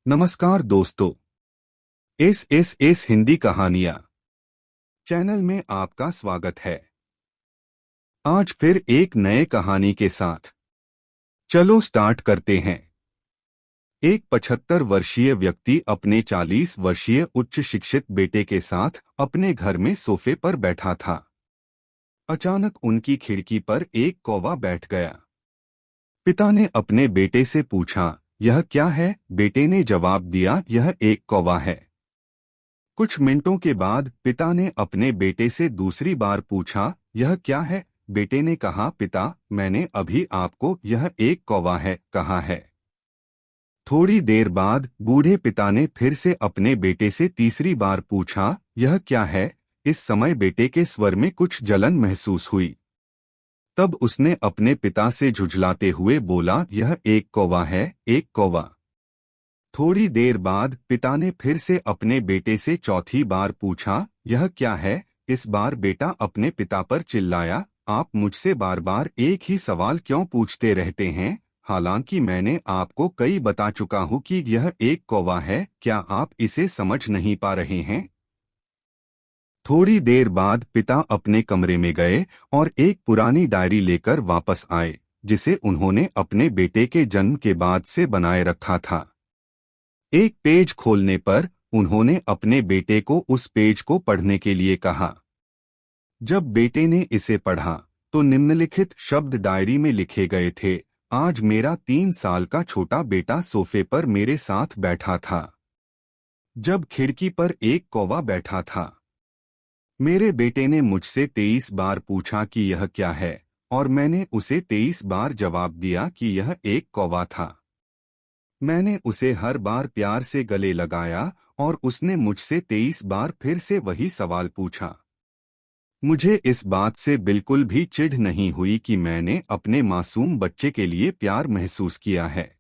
नमस्कार दोस्तों। एस हिंदी कहानियाँ चैनल में आपका स्वागत है। आज फिर एक नए कहानी के साथ चलो स्टार्ट करते हैं। एक 75 वर्षीय व्यक्ति अपने 40 वर्षीय उच्च शिक्षित बेटे के साथ अपने घर में सोफे पर बैठा था। अचानक उनकी खिड़की पर एक कौवा बैठ गया। पिता ने अपने बेटे से पूछा, यह क्या है? बेटे ने जवाब दिया, यह एक कौवा है। कुछ मिनटों के बाद पिता ने अपने बेटे से दूसरी बार पूछा, यह क्या है? बेटे ने कहा, पिता, मैंने अभी आपको यह एक कौवा है कहा है। थोड़ी देर बाद बूढ़े पिता ने फिर से अपने बेटे से तीसरी बार पूछा, यह क्या है? इस समय बेटे के स्वर में कुछ जलन महसूस हुई। तब उसने अपने पिता से झुझलाते हुए बोला, यह एक कौवा है, एक कौवा। थोड़ी देर बाद पिता ने फिर से अपने बेटे से चौथी बार पूछा, यह क्या है? इस बार बेटा अपने पिता पर चिल्लाया, आप मुझसे बार बार एक ही सवाल क्यों पूछते रहते हैं? हालांकि मैंने आपको कई बता चुका हूं कि यह एक कौवा है, क्या आप इसे समझ नहीं पा रहे हैं? थोड़ी देर बाद पिता अपने कमरे में गए और एक पुरानी डायरी लेकर वापस आए, जिसे उन्होंने अपने बेटे के जन्म के बाद से बनाए रखा था। एक पेज खोलने पर उन्होंने अपने बेटे को उस पेज को पढ़ने के लिए कहा। जब बेटे ने इसे पढ़ा तो निम्नलिखित शब्द डायरी में लिखे गए थे, आज मेरा 3 साल का छोटा बेटा सोफे पर मेरे साथ बैठा था, जब खिड़की पर एक कौवा बैठा था। मेरे बेटे ने मुझसे 23 बार पूछा कि यह क्या है, और मैंने उसे 23 बार जवाब दिया कि यह एक कौवा था। मैंने उसे हर बार प्यार से गले लगाया और उसने मुझसे 23 बार फिर से वही सवाल पूछा। मुझे इस बात से बिल्कुल भी चिढ़ नहीं हुई कि मैंने अपने मासूम बच्चे के लिए प्यार महसूस किया है,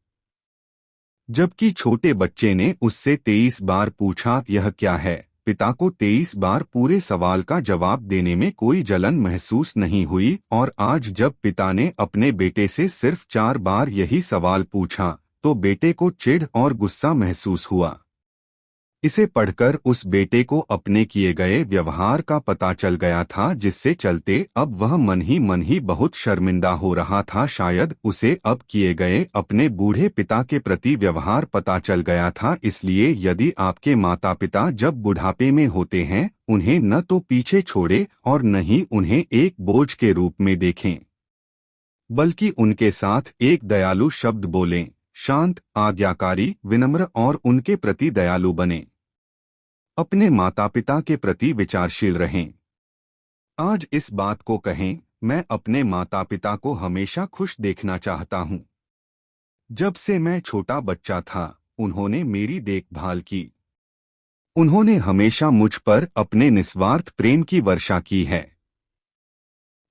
जबकि छोटे बच्चे ने उससे 23 बार पूछा, यह क्या है? पिता को 23 बार पूरे सवाल का जवाब देने में कोई जलन महसूस नहीं हुई, और आज जब पिता ने अपने बेटे से सिर्फ 4 बार यही सवाल पूछा तो बेटे को चिढ़ और गुस्सा महसूस हुआ। इसे पढ़कर उस बेटे को अपने किए गए व्यवहार का पता चल गया था, जिससे चलते अब वह मन ही बहुत शर्मिंदा हो रहा था। शायद उसे अब किए गए अपने बूढ़े पिता के प्रति व्यवहार पता चल गया था। इसलिए यदि आपके माता पिता जब बुढ़ापे में होते हैं, उन्हें न तो पीछे छोड़े और न ही उन्हें एक बोझ के रूप में देखें, बल्कि उनके साथ एक दयालु शब्द बोलें। शांत, आज्ञाकारी, विनम्र और उनके प्रति दयालु बने। अपने माता पिता के प्रति विचारशील रहें। आज इस बात को कहें, मैं अपने माता पिता को हमेशा खुश देखना चाहता हूँ। जब से मैं छोटा बच्चा था, उन्होंने मेरी देखभाल की। उन्होंने हमेशा मुझ पर अपने निस्वार्थ प्रेम की वर्षा की है।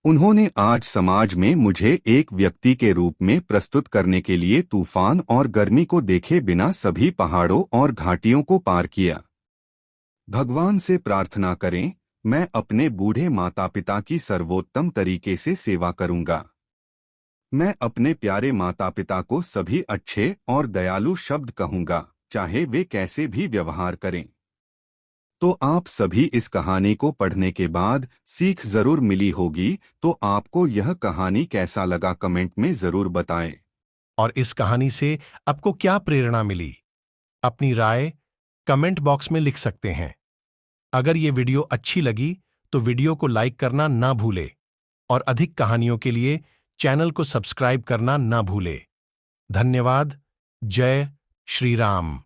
उन्होंने आज समाज में मुझे एक व्यक्ति के रूप में प्रस्तुत करने के लिए तूफान और गर्मी को देखे बिना सभी पहाड़ों और घाटियों को पार किया। भगवान से प्रार्थना करें, मैं अपने बूढ़े माता पिता की सर्वोत्तम तरीके से सेवा करूंगा। मैं अपने प्यारे माता पिता को सभी अच्छे और दयालु शब्द कहूंगा, चाहे वे कैसे भी व्यवहार करें। तो आप सभी इस कहानी को पढ़ने के बाद सीख जरूर मिली होगी। तो आपको यह कहानी कैसा लगा कमेंट में जरूर बताएं। और इस कहानी से आपको क्या प्रेरणा मिली, अपनी राय कमेंट बॉक्स में लिख सकते हैं। अगर ये वीडियो अच्छी लगी तो वीडियो को लाइक करना ना भूले, और अधिक कहानियों के लिए चैनल को सब्सक्राइब करना ना भूले। धन्यवाद। जय श्री राम।